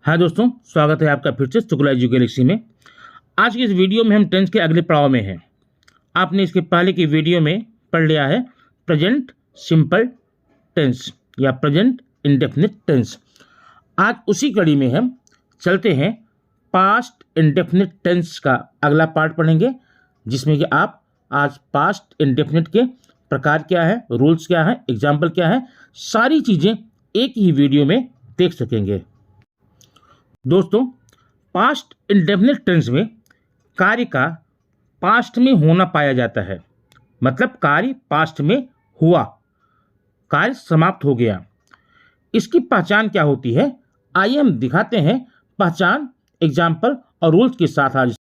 हाँ दोस्तों, स्वागत है आपका फिर से शुक्ला एजुकेशन गैलेक्सी में। आज की इस वीडियो में हम टेंस के अगले पड़ाव में हैं। आपने इसके पहले की वीडियो में पढ़ लिया है प्रेजेंट सिंपल टेंस या प्रेजेंट इंडेफिनिट टेंस। आज उसी कड़ी में हम चलते हैं पास्ट इंडेफिनिट टेंस का अगला पार्ट पढ़ेंगे, जिसमें कि आप आज पास्ट इंडेफिनिट के प्रकार क्या है, रूल्स क्या है, एग्जाम्पल क्या है, सारी चीज़ें एक ही वीडियो में देख सकेंगे। दोस्तों, पास्ट इंडेफिनिट टेंस में कार्य का पास्ट में होना पाया जाता है। मतलब कार्य पास्ट में हुआ, कार्य समाप्त हो गया। इसकी पहचान क्या होती है, आइए हम दिखाते हैं पहचान, एग्जाम्पल और रूल्स के साथ। आज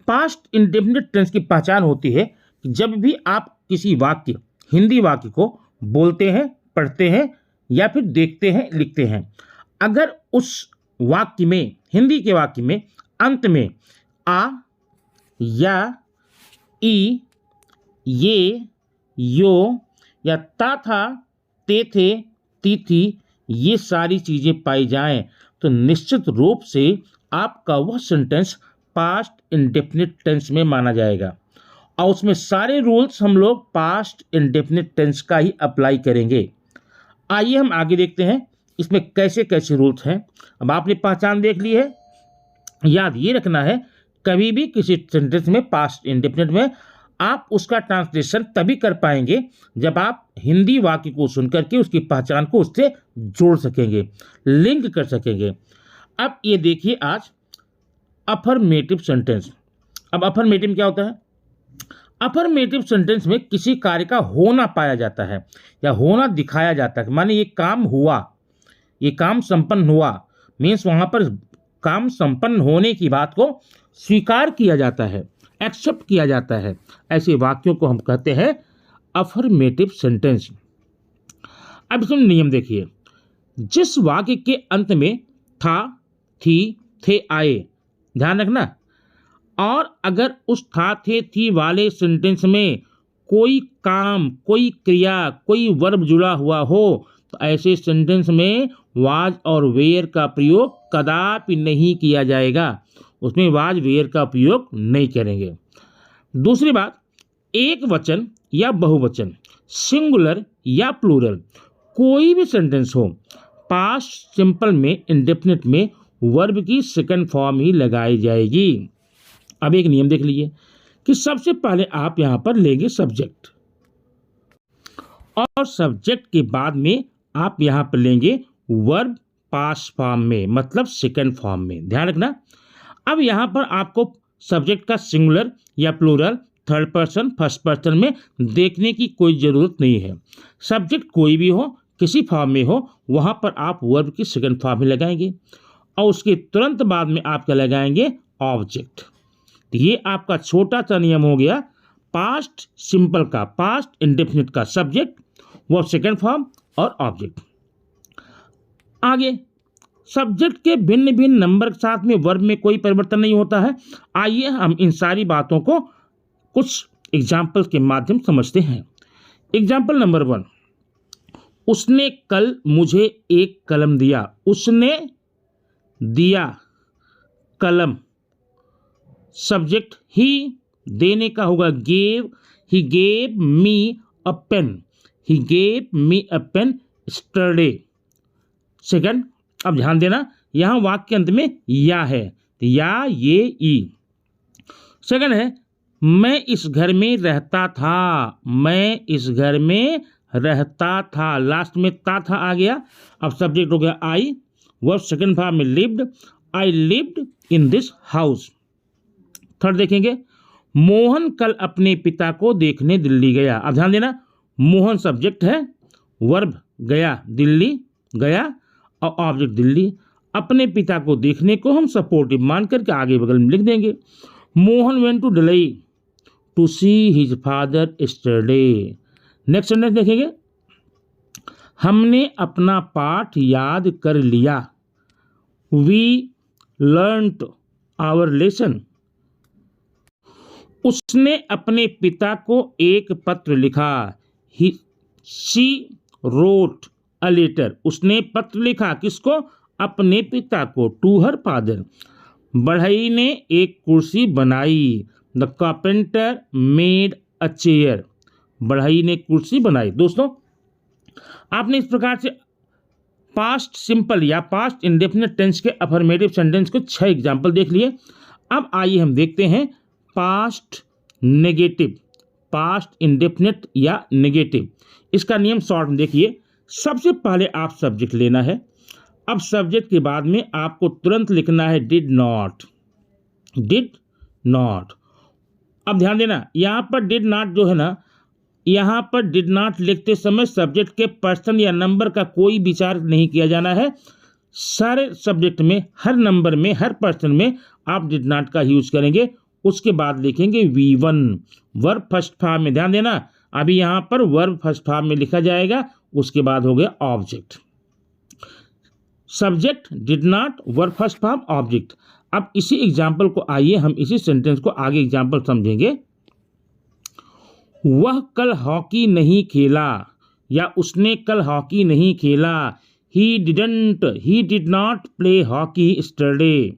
पास्ट इंडेफिनिट टेंस की पहचान होती है कि जब भी आप किसी वाक्य, हिंदी वाक्य को बोलते हैं, पढ़ते हैं या फिर देखते हैं, लिखते हैं, अगर उस वाक्य में, हिंदी के वाक्य में अंत में आ, या, ई, ये, यो या ता था, ते थे, ती थी, ये सारी चीज़ें पाई जाएं तो निश्चित रूप से आपका वह सेंटेंस पास्ट इंडेफिनिट टेंस में माना जाएगा। और उसमें सारे रूल्स हम लोग पास्ट इंडेफिनिट टेंस का ही अप्लाई करेंगे। आइए हम आगे देखते हैं इसमें कैसे कैसे रूल्स हैं। अब आपने पहचान देख ली है। याद ये रखना है, कभी भी किसी सेंटेंस में पास्ट इंडेफिनिट में आप उसका ट्रांसलेशन तभी कर पाएंगे जब आप हिंदी वाक्य को सुनकर के उसकी पहचान को उससे जोड़ सकेंगे, लिंक कर सकेंगे। अब ये देखिए आज अफर्मेटिव सेंटेंस। अब अफर्मेटिव क्या होता है? अफर्मेटिव सेंटेंस में किसी कार्य का होना पाया जाता है या होना दिखाया जाता है। माने ये काम हुआ, ये काम संपन्न हुआ, मीन्स वहाँ पर काम संपन्न होने की बात को स्वीकार किया जाता है, एक्सेप्ट किया जाता है। ऐसे वाक्यों को हम कहते हैं अफर्मेटिव सेंटेंस। अब इसमें नियम देखिए, जिस वाक्य के अंत में था, थी, थे आए, ध्यान रखना, और अगर उस था, थे, थी वाले सेंटेंस में कोई काम, कोई क्रिया, कोई वर्ब जुड़ा हुआ हो तो ऐसे सेंटेंस में वाज और वेयर का प्रयोग कदापि नहीं किया जाएगा। उसमें वाज वेयर का प्रयोग नहीं करेंगे। दूसरी बात, एक वचन या बहुवचन, सिंगुलर या प्लूरल, कोई भी सेंटेंस हो, पास्ट सिंपल में, इंडेफिनिट में वर्ब की सेकंड फॉर्म ही लगाई जाएगी। अब एक नियम देख लीजिए कि सबसे पहले आप यहां पर लेंगे सब्जेक्ट, और सब्जेक्ट के बाद में आप यहां पर लेंगे वर्ब पास्ट फॉर्म में, मतलब सेकंड फॉर्म में। ध्यान रखना। अब यहां पर आपको सब्जेक्ट का सिंगुलर या plural, third person, first person में देखने की कोई ज़रूरत नहीं है। सब्जेक्ट कोई भी हो, किसी फॉर्म में हो, वहां पर आप वर्ब की सेकंड फॉर्म में लगाएंगे और उसके तुरंत बाद में आप क्या लगाएंगे, ऑब्जेक्ट। तो ये आपका छोटा सा नियम हो गया पास्ट सिंपल का, पास्ट इंडेफिनिट का सब्जेक्ट, वर्ब सेकंड फॉर्म और ऑब्जेक्ट। आगे सब्जेक्ट के भिन्न भिन्न नंबर के साथ में वर्ब में कोई परिवर्तन नहीं होता है। आइए हम इन सारी बातों को कुछ एग्जाम्पल्स के माध्यम समझते हैं। एग्जाम्पल नंबर 1, उसने कल मुझे एक कलम दिया। उसने दिया कलम, सब्जेक्ट ही, देने का होगा gave, he gave me a pen, he gave me a pen yesterday. Second, अब ध्यान देना, यहां वाक्य के अंत में या है, या, ये, ई। सेकंड है, मैं इस घर में रहता था, मैं इस घर में रहता था, लास्ट में ता था आ गया। अब सब्जेक्ट हो गया आई, वर्ब सेकंड फॉर्म में lived, I lived in this house. Third देखेंगे, मोहन कल अपने पिता को देखने दिल्ली गया। अब ध्यान देना, मोहन सब्जेक्ट है, वर्ब गया, दिल्ली गया, और ऑब्जेक्ट दिल्ली। अपने पिता को देखने को हम सपोर्टिव मान करके आगे बगल में लिख देंगे। Mohan went to Delhi to see his father yesterday. Next sentence देखेंगे, हमने अपना पाठ याद कर लिया, वी लर्नड आवर लेसन। उसने अपने पिता को एक पत्र लिखा, शी रोट अ लेटर। उसने पत्र लिखा, किसको, अपने पिता को, टू हर फादर। बढ़ई ने एक कुर्सी बनाई, the carpenter made a chair. बढ़ई ने कुर्सी बनाई। दोस्तों, आपने इस प्रकार से पास्ट सिंपल या पास्ट इंडेफिनिट टेंस के अफर्मेटिव सेंटेंस को 6 एग्जाम्पल देख लिए। अब आइए हम देखते हैं पास्ट नेगेटिव, पास्ट इंडेफिनिट या नेगेटिव। इसका नियम शॉर्ट में देखिए। सबसे पहले आप सब्जेक्ट लेना है। अब सब्जेक्ट के बाद में आपको तुरंत लिखना है डिड नॉट, डिड नॉट। अब ध्यान देना, यहाँ पर डिड नॉट जो है ना, यहाँ पर डिड नॉट लिखते समय सब्जेक्ट के पर्सन या नंबर का कोई विचार नहीं किया जाना है। सारे सब्जेक्ट में, हर नंबर में, हर पर्सन में आप डिड नॉट का यूज करेंगे। उसके बाद लिखेंगे V1, वर्ब फर्स्ट फॉर्म में। ध्यान देना, अभी यहाँ पर वर्ब फर्स्ट फॉर्म में लिखा जाएगा, उसके बाद हो गया object. Subject did not, verb first form, object. अब इसी एग्जाम्पल को आइए हम इसी सेंटेंस को आगे एग्जाम्पल समझेंगे। वह कल हॉकी नहीं खेला, या उसने कल हॉकी नहीं खेला। He did not play hockey yesterday.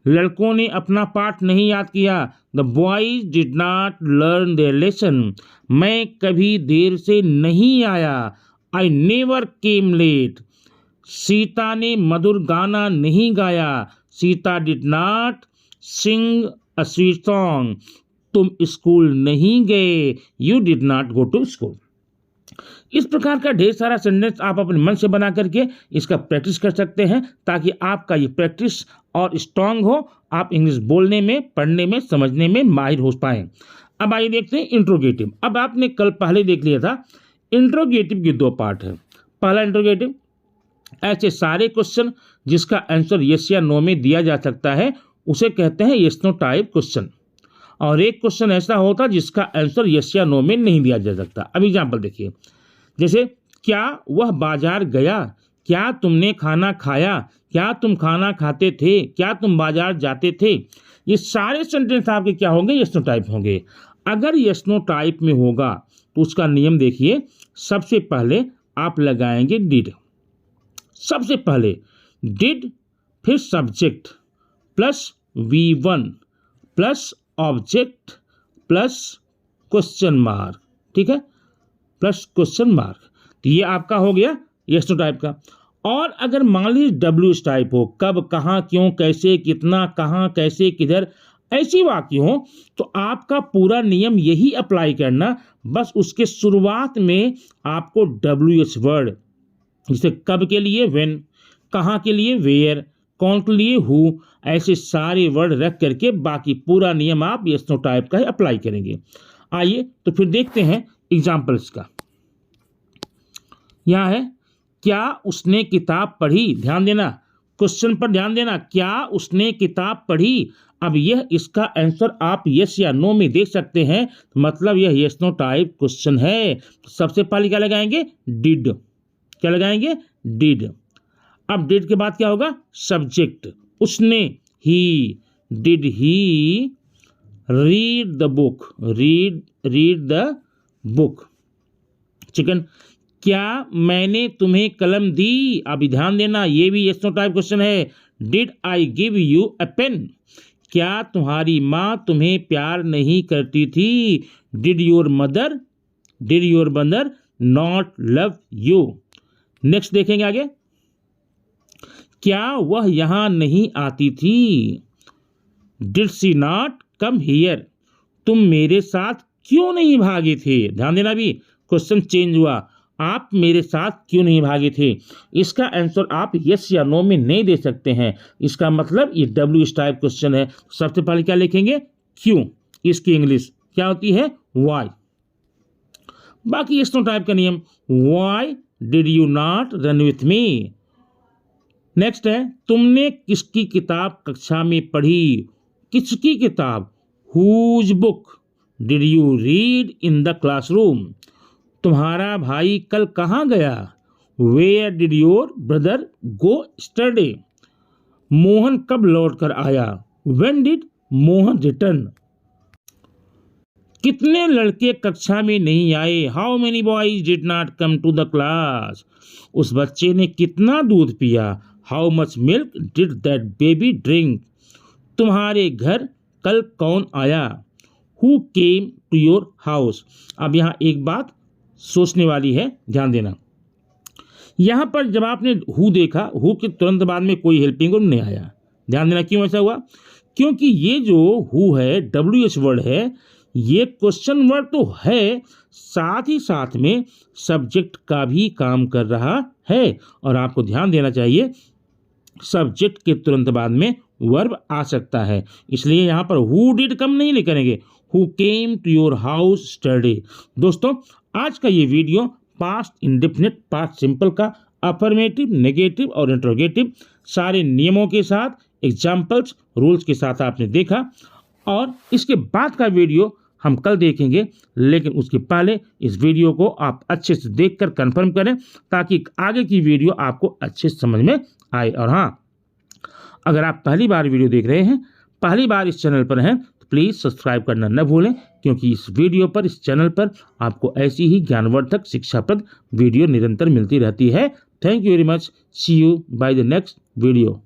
लड़कों ने अपना पाठ नहीं याद किया, the boys did not learn their lesson. मैं कभी देर से नहीं आया, I never came late. Sita ने मधुर गाना नहीं गाया, Sita did not sing a sweet song. तुम स्कूल नहीं गए, you did not go to school. इस प्रकार का ढेर सारा सेंटेंस आप अपने मन से बना करके इसका प्रैक्टिस कर सकते हैं, ताकि आपका ये प्रैक्टिस और स्ट्रांग हो, आप इंग्लिश बोलने में, पढ़ने में, समझने में माहिर हो पाएं। अब आइए देखते हैं इंट्रोगेटिव। अब आपने कल पहले देख लिया था, इंट्रोगेटिव के 2 पार्ट हैं। पहला इंट्रोगेटिव, ऐसे सारे क्वेश्चन जिसका आंसर यस या नो में दिया जा सकता है उसे कहते हैं यस नो टाइप क्वेश्चन। और एक क्वेश्चन ऐसा होता जिसका आंसर यस या नो में नहीं दिया जा सकता। अब एग्जाम्पल देखिए, जैसे क्या वह बाजार गया, क्या तुमने खाना खाया, क्या तुम खाना खाते थे, क्या तुम बाजार जाते थे। ये सारे सेंटेंस आपके क्या होंगे, यस नो टाइप होंगे। अगर यस नो टाइप में होगा तो उसका नियम देखिए। सबसे पहले आप लगाएंगे डिड, सबसे पहले डिड, फिर subject plus V1 plus object plus question mark, ठीक है, प्लस क्वेश्चन मार्क। तो ये आपका हो गया यस नो टाइप का। और अगर मान लीजिए WH टाइप हो, कब, कहाँ, क्यों, कैसे, कितना, कहाँ, कैसे, किधर, ऐसी वाक्य हो, तो आपका पूरा नियम यही अप्लाई करना, बस उसके शुरुआत में आपको WH वर्ड, जैसे कब के लिए व्हेन, कहाँ के लिए वेयर, कौन के लिए हु, ऐसे सारे वर्ड रख करके बाकी पूरा नियम आप यस नो टाइप का ही अप्लाई करेंगे। आइए तो फिर देखते हैं एग्जाम्पल्स का। यहाँ है, क्या उसने किताब पढ़ी। ध्यान देना, क्वेश्चन पर ध्यान देना, क्या उसने किताब पढ़ी। अब यह इसका आंसर आप यस या नो में देख सकते हैं, मतलब यह यस नो टाइप क्वेश्चन है। सबसे पहले क्या लगाएंगे, डिड। क्या लगाएंगे, डिड। अब डिड के बाद क्या होगा, सब्जेक्ट, उसने, he, did he read the book, read the book. चिकन, क्या मैंने तुम्हें कलम दी। अभी ध्यान देना, ये भी यस नो टाइप क्वेश्चन है। Did I give you a pen. क्या तुम्हारी माँ तुम्हें प्यार नहीं करती थी। Did your mother not love you. Next देखेंगे आगे, क्या वह यहां नहीं आती थी। Did she not come here. तुम मेरे साथ क्यों नहीं भागे थे। ध्यान देना, भी क्वेश्चन चेंज हुआ, आप मेरे साथ क्यों नहीं भागे थे। इसका आंसर आप यस या नो में नहीं दे सकते हैं, इसका मतलब ये WH टाइप क्वेश्चन है। सबसे पहले क्या लिखेंगे, क्यों। इसकी इंग्लिश क्या होती है, वाई। बाकी यस नो टाइप का नियम, why did you not run with me. Next है, तुमने किसकी किताब कक्षा में पढ़ी। किसकी किताब, whose book did you read in the classroom. तुम्हारा भाई कल कहाँ गया। Where did your brother go yesterday. Mohan कब लौट कर आया। When did Mohan return. कितने लड़के कक्षा में नहीं आए। How many boys did not come to the class. उस बच्चे ने कितना दूध पिया। How much milk did that baby drink. तुम्हारे घर कल कौन आया। Who came to your house. अब यहाँ एक बात सोचने वाली है, ध्यान देना। यहाँ पर जब आपने हु देखा, हु के तुरंत बाद में कोई हेल्पिंग वर्ब नहीं आया। ध्यान देना क्यों ऐसा हुआ, क्योंकि ये जो हु है WH वर्ड है, ये क्वेश्चन वर्ड तो है, साथ ही साथ में सब्जेक्ट का भी काम कर रहा है। और आपको ध्यान देना चाहिए सब्जेक्ट के तुरंत बाद में वर्ब आ सकता है, इसलिए यहाँ पर हु डिड कम नहीं करेंगे, who came to your house study. दोस्तों आज का ये video past indefinite, past simple का अफर्मेटिव, नेगेटिव और इंट्रोगेटिव सारे नियमों के साथ, एग्जाम्पल्स, रूल्स के साथ आपने देखा। और इसके बाद का वीडियो हम कल देखेंगे, लेकिन उसके पहले इस वीडियो को आप अच्छे से देखकर कंफर्म करें ताकि आगे की वीडियो आपको अच्छे से समझ में आए। और हाँ, अगर आप पहली बार वीडियो देख रहे हैं, पहली बार इस चैनल पर हैं, तो प्लीज़ सब्सक्राइब करना न भूलें, क्योंकि इस वीडियो पर, इस चैनल पर आपको ऐसी ही ज्ञानवर्धक शिक्षाप्रद वीडियो निरंतर मिलती रहती है। Thank you very much. See you by the next video.